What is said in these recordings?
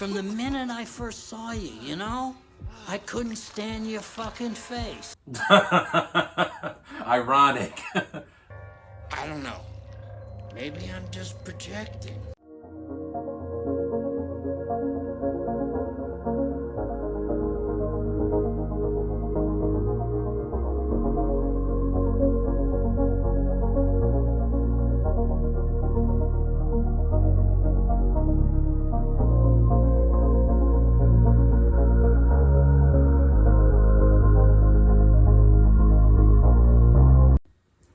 From the minute I first saw you, you know? I couldn't stand your fucking face. Ironic. I don't know. Maybe I'm just projecting.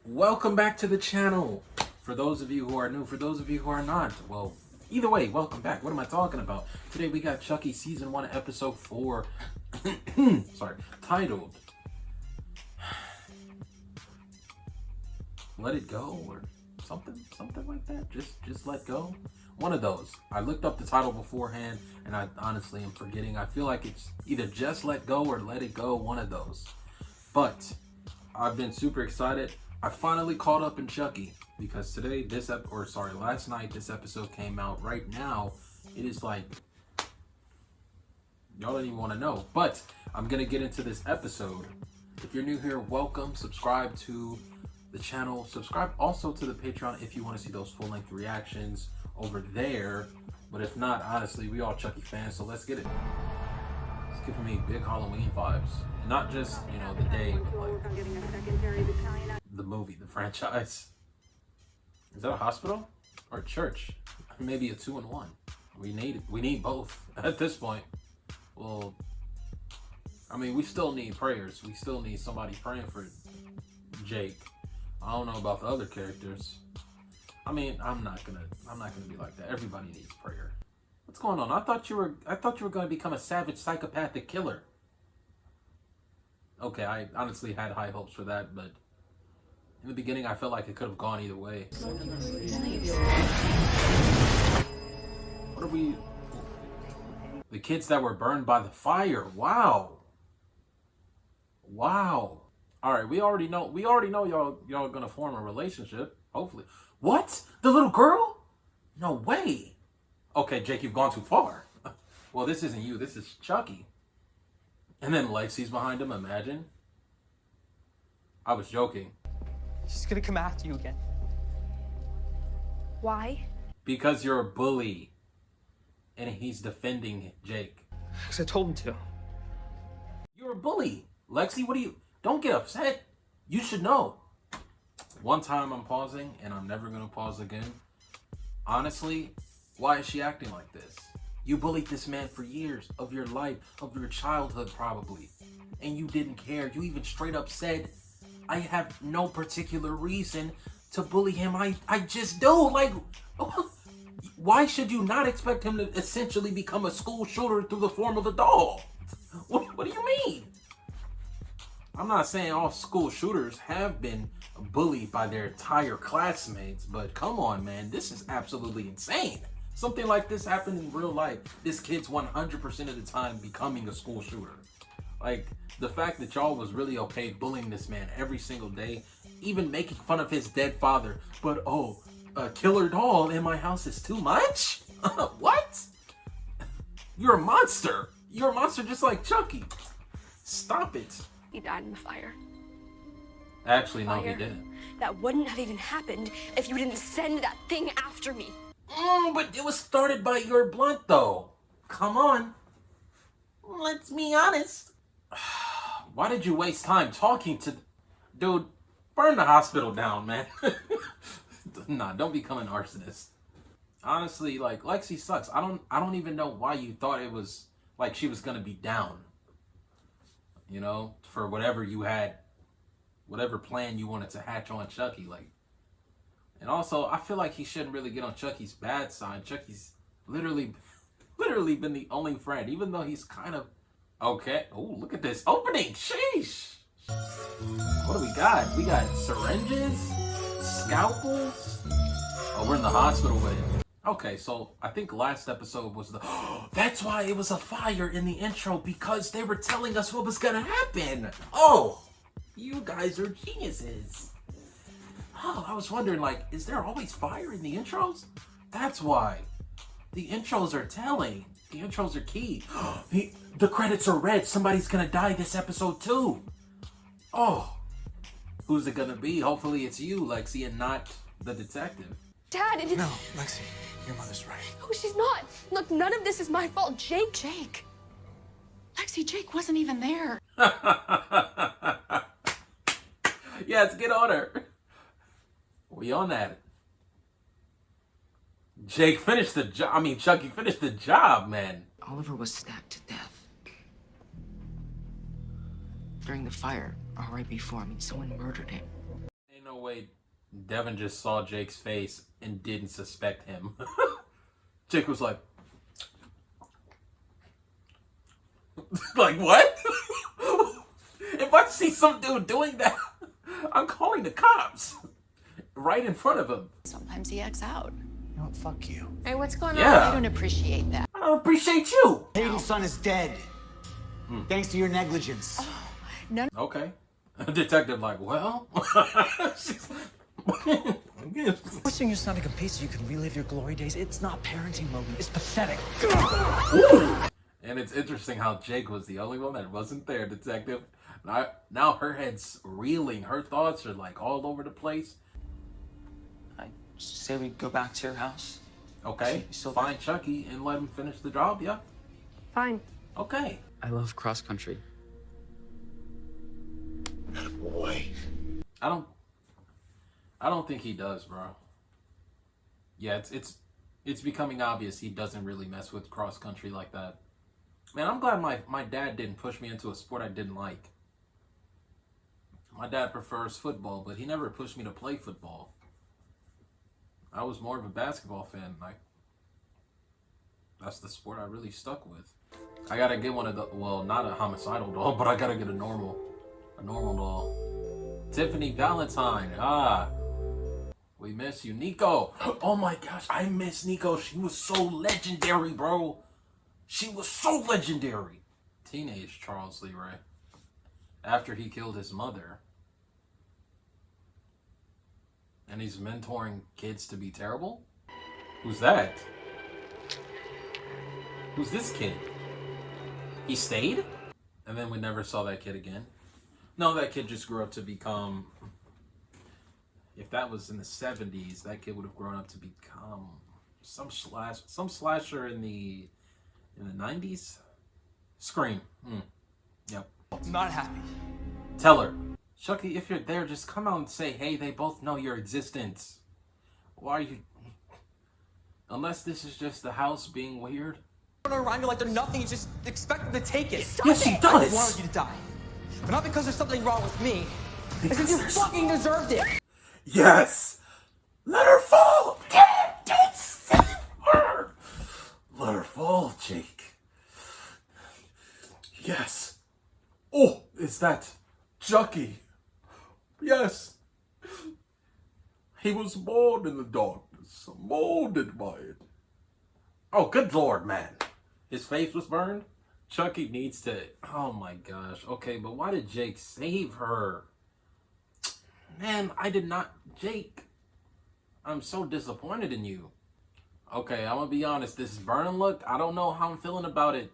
Welcome back to the channel. For those of you who are new, for those of you who are not, well, either way, welcome back. What am I talking about? Today we got Chucky Season 1, Episode 4, sorry, titled Let It Go, or something like that. Just Let Go. One of those. I looked up the title beforehand, and I honestly am forgetting. I feel like it's either Just Let Go or Let It Go, one of those. But I've been super excited. I finally caught up in Chucky because today, last night, this episode came out. Right now, it is like, y'all don't even want to know. But I'm going to get into this episode. If you're new here, welcome. Subscribe to the channel. Subscribe also to the Patreon if you want to see those full-length reactions over there. But if not, honestly, we all Chucky fans, so let's get it. It's giving me big Halloween vibes. And not just, you know, the day, but like the movie, the franchise. Is that a hospital or a church? Maybe a 2-in-1. We need both at this point. Well, I mean, we still need prayers. We still need somebody praying for Jake. I don't know about the other characters. I mean, I'm not gonna be like that. Everybody needs prayer. What's going on? I thought you were gonna become a savage psychopathic killer. Okay, I honestly had high hopes for that, but in the beginning, I felt like it could have gone either way. What are we? The kids that were burned by the fire. Wow. Wow. All right, we already know y'all gonna form a relationship. Hopefully. What? The little girl? No way. Okay, Jake, you've gone too far. Well, this isn't you. This is Chucky. And then Lexy's behind him. Imagine. I was joking. She's gonna come after you again. Why? Because you're a bully. And he's defending Jake. Because I told him to. You're a bully. Lexy, don't get upset. You should know. One time I'm pausing, and I'm never gonna pause again. Honestly, why is she acting like this? You bullied this man for years of your life, of your childhood probably. And you didn't care. You even straight up said, I have no particular reason to bully him. I just do. Like, why should you not expect him to essentially become a school shooter through the form of a doll? What do you mean? I'm not saying all school shooters have been bullied by their entire classmates, but come on, man. This is absolutely insane. Something like this happened in real life. This kid's 100% of the time becoming a school shooter. Like, the fact that y'all was really okay bullying this man every single day, even making fun of his dead father, but oh, a killer doll in my house is too much? What? You're a monster. You're a monster just like Chucky. Stop it. He died in the fire. Actually, no, he didn't. That wouldn't have even happened if you didn't send that thing after me. But it was started by your blunt, though. Come on. Let's be honest. Why did you waste time talking to... Dude, burn the hospital down, man. Nah, don't become an arsonist. Honestly, like, Lexy sucks. I don't even know why you thought it was like she was gonna be down. You know, for whatever you had, whatever plan you wanted to hatch on Chucky, like. And also, I feel like he shouldn't really get on Chucky's bad side. Chucky's literally been the only friend, even though he's kind of okay. Oh, look at this opening. Sheesh. What do we got? We got syringes, scalpels. Oh, we're in the hospital with it. Okay, so I think last episode was the... That's why it was a fire in the intro, because they were telling us what was gonna happen. Oh, you guys are geniuses. Oh, I was wondering, like, is there always fire in the intros? That's why. The intros are telling. The intros are key. The credits are red. Somebody's gonna die this episode too. Oh. Who's it gonna be? Hopefully it's you, Lexy, and not the detective. Dad, it is... No, Lexy, your mother's right. No, she's not. Look, none of this is my fault. Jake. Lexy, Jake wasn't even there. Yes, get on her. We on that. Jake finished the job. I mean, Chucky finished the job, man. Oliver was stabbed to death. During the fire, or right before. I mean, someone murdered him. Ain't no way Devon just saw Jake's face and didn't suspect him. Jake was like... like, what? If I see some dude doing that, I'm calling the cops. Right in front of him. Sometimes he acts out. You know what? Fuck you. Hey, what's going Yeah. I don't appreciate that. I don't appreciate you. Hayden's son is dead. Thanks to your negligence. Okay. Detective like, well... She's Forcing your son to compete so you can relive your glory days, it's not parenting, Logan. It's pathetic. And it's interesting how Jake was the only one that wasn't there, Detective. Now her head's reeling. Her thoughts are like all over the place. I say we go back to your house. Okay, So- find Chucky and let him finish the job, yeah? Fine. Okay. I love cross country. Boy. I don't think he does, bro. Yeah, it's becoming obvious he doesn't really mess with cross country like that. Man, I'm glad my dad didn't push me into a sport I didn't like. My dad prefers football, but he never pushed me to play football. I was more of a basketball fan. That's the sport I really stuck with. I gotta get one of the, well, not a homicidal doll, but I gotta get a normal doll. Tiffany Valentine. We miss you. Nico. Oh my gosh, I miss Nico. She was so legendary, bro. She was so legendary. Teenage Charles Leroy. After he killed his mother. And he's mentoring kids to be terrible? Who's that? Who's this kid? He stayed? And then we never saw that kid again. No, that kid just grew up to become... If that was in the 70s, that kid would have grown up to become some slasher in the 90s. Scream. Yep. Not happy. Tell her, Chucky, if you're there, just come out and say, hey, they both know your existence. Why are you... Unless this is just the house being weird. Around you like they're nothing, you just expect them to take it. Yes, she I does. wanted you to die. But not because there's something wrong with me. Because you fucking deserved it. Yes! Let her fall! Damn, don't save her! Let her fall, Jake. Yes. Oh, is that Chucky? Yes. He was born in the darkness, molded by it. Oh, good lord, man. His face was burned? Chucky needs to... Oh my gosh. Okay, but why did Jake save her? Man, I did not... Jake, I'm so disappointed in you. Okay, I'm gonna be honest. This burn look, I don't know how I'm feeling about it.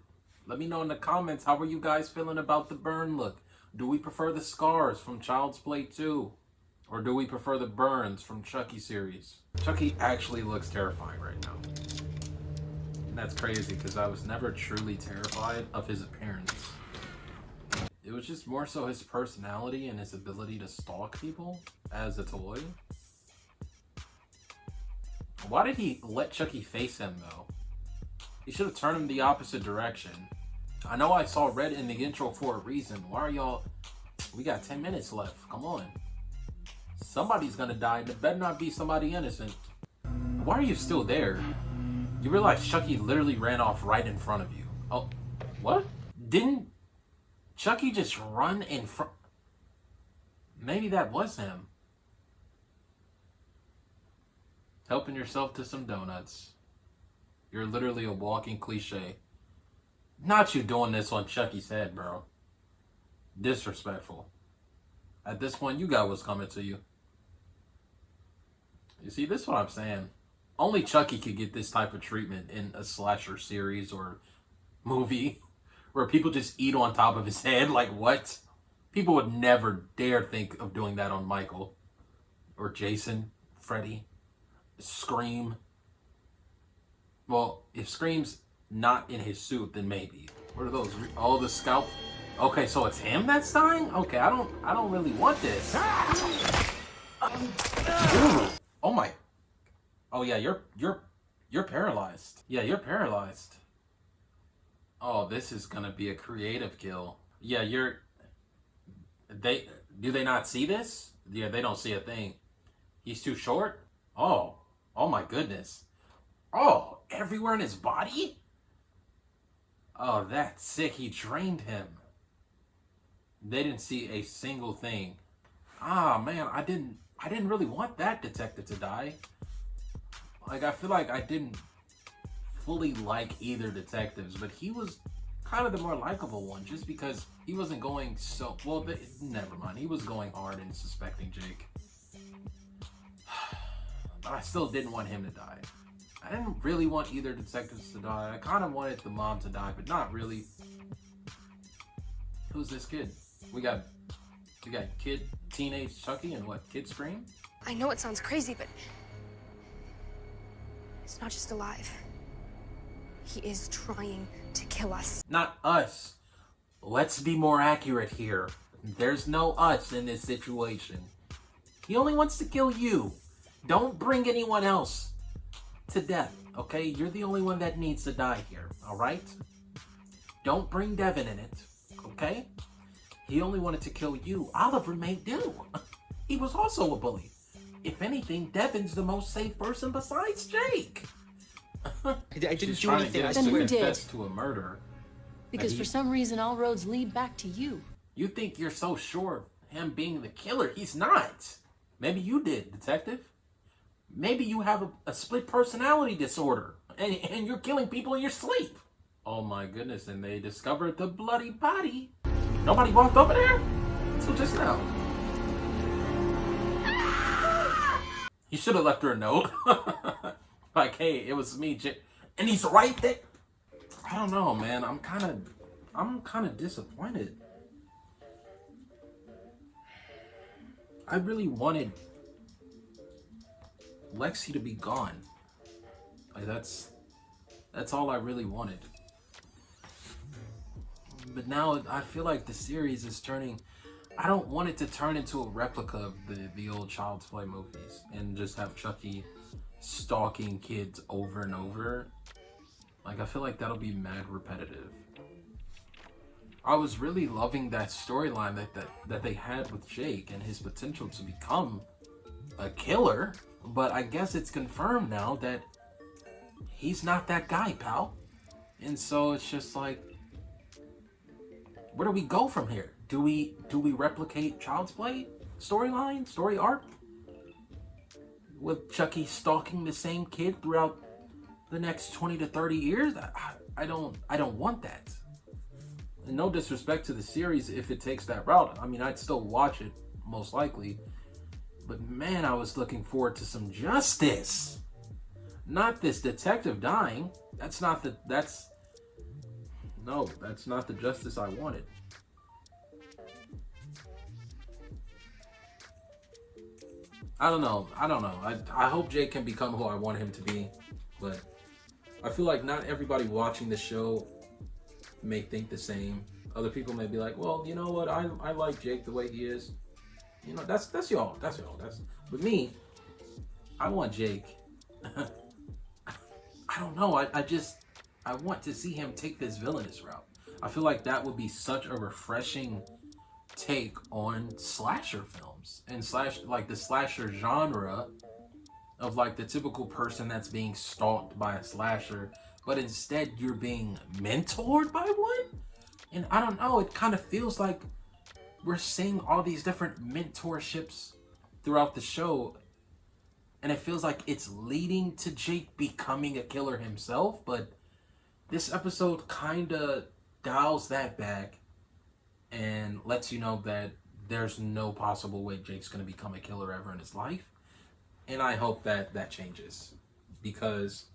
Let me know in the comments, how are you guys feeling about the burn look? Do we prefer the scars from Child's Play 2? Or do we prefer the burns from Chucky series? Chucky actually looks terrifying right now. And that's crazy, because I was never truly terrified of his appearance. It was just more so his personality and his ability to stalk people as a toy. Why did he let Chucky face him, though? He should have turned him the opposite direction. I know I saw red in the intro for a reason. Why are y'all... We got 10 minutes left. Come on. Somebody's gonna die. It better not be somebody innocent. Why are you still there? You realize Chucky literally ran off right in front of you. Oh, what? Didn't Chucky just run in front? Maybe that was him. Helping yourself to some donuts. You're literally a walking cliche. Not you doing this on Chucky's head, bro. Disrespectful. At this point, you got what's coming to you. You see, this is what I'm saying. Only Chucky could get this type of treatment in a slasher series or movie where people just eat on top of his head. Like, what? People would never dare think of doing that on Michael or Jason, Freddy, Scream. Well, if Scream's not in his suit, then maybe. What are those? Oh, the scalp. Okay, so it's him that's dying? Okay, I don't really want this. Ooh. Oh my. Oh yeah, you're paralyzed. Yeah, you're paralyzed. Oh, this is gonna be a creative kill. Yeah, do they not see this? Yeah, they don't see a thing. He's too short? Oh my goodness. Oh, everywhere in his body? Oh, that's sick. He drained him. They didn't see a single thing. Ah, man, I didn't really want that detective to die. Like, I feel like I didn't fully like either detectives, but he was kind of the more likable one, just because he wasn't going so... Well, never mind. He was going hard and suspecting Jake. But I still didn't want him to die. I didn't really want either detectives to die. I kind of wanted the mom to die, but not really. Who's this kid? We got teenage Chucky and what? Kid Scream? I know it sounds crazy, but he's not just alive. He is trying to kill us. Not us. Let's be more accurate here. There's no us in this situation. He only wants to kill you. Don't bring anyone else to death, okay? You're the only one that needs to die here, all right? Don't bring Devon in it, okay? He only wanted to kill you. Oliver may do. He was also a bully. If anything, Devon's the most safe person besides Jake. I didn't do anything, I Then swear. who confess to a murder? Because for some reason, all roads lead back to you. You think you're so sure of him being the killer. He's not. Maybe you did, detective. Maybe you have a split personality disorder and you're killing people in your sleep. Oh my goodness, and they discovered the bloody body. Nobody walked over there until just now. He should have left her a note. Like, hey, it was me, and he's right there. I don't know, man. I'm kind of disappointed. I really wanted Lexy to be gone. Like, that's all I really wanted. But now I feel like the series is turning... I don't want it to turn into a replica of the old Child's Play movies and just have Chucky stalking kids over and over. Like, I feel like that'll be mad repetitive. I was really loving that storyline that they had with Jake and his potential to become a killer, but I guess it's confirmed now that he's not that guy, pal. And so it's just like, where do we go from here? Do we replicate Child's Play storyline, story arc? With Chucky stalking the same kid throughout the next 20 to 30 years? I don't want that. And no disrespect to the series if it takes that route. I mean, I'd still watch it, most likely. But man, I was looking forward to some justice. Not this detective dying. That's not the justice I wanted. I don't know. I hope Jake can become who I want him to be. But I feel like not everybody watching the show may think the same. Other people may be like, well, you know what? I like Jake the way he is. You know, that's y'all. But me, I want Jake. I don't know. I want to see him take this villainous route. I feel like that would be such a refreshing take on slasher films and like the slasher genre of like the typical person that's being stalked by a slasher, but instead you're being mentored by one. And I don't know, it kind of feels like we're seeing all these different mentorships throughout the show, and it feels like it's leading to Jake becoming a killer himself. But this episode kind of dials that back and lets you know that there's no possible way Jake's going to become a killer ever in his life. And I hope that changes. because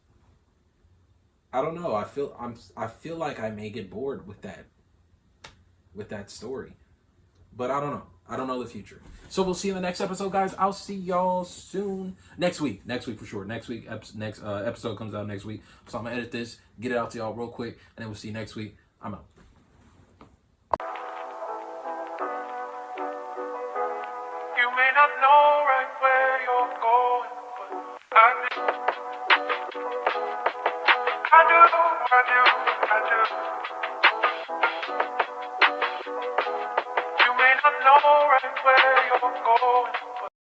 I don't know. I feel like I may get bored with that story, but I don't know. I don't know the future. So we'll see you in the next episode, guys. I'll see y'all soon. Next week for sure. Next episode comes out next week. So I'm gonna edit this, get it out to y'all real quick, and then we'll see you next week. I'm out. You may not know right where you're going, but I do. You may not know right where you're going.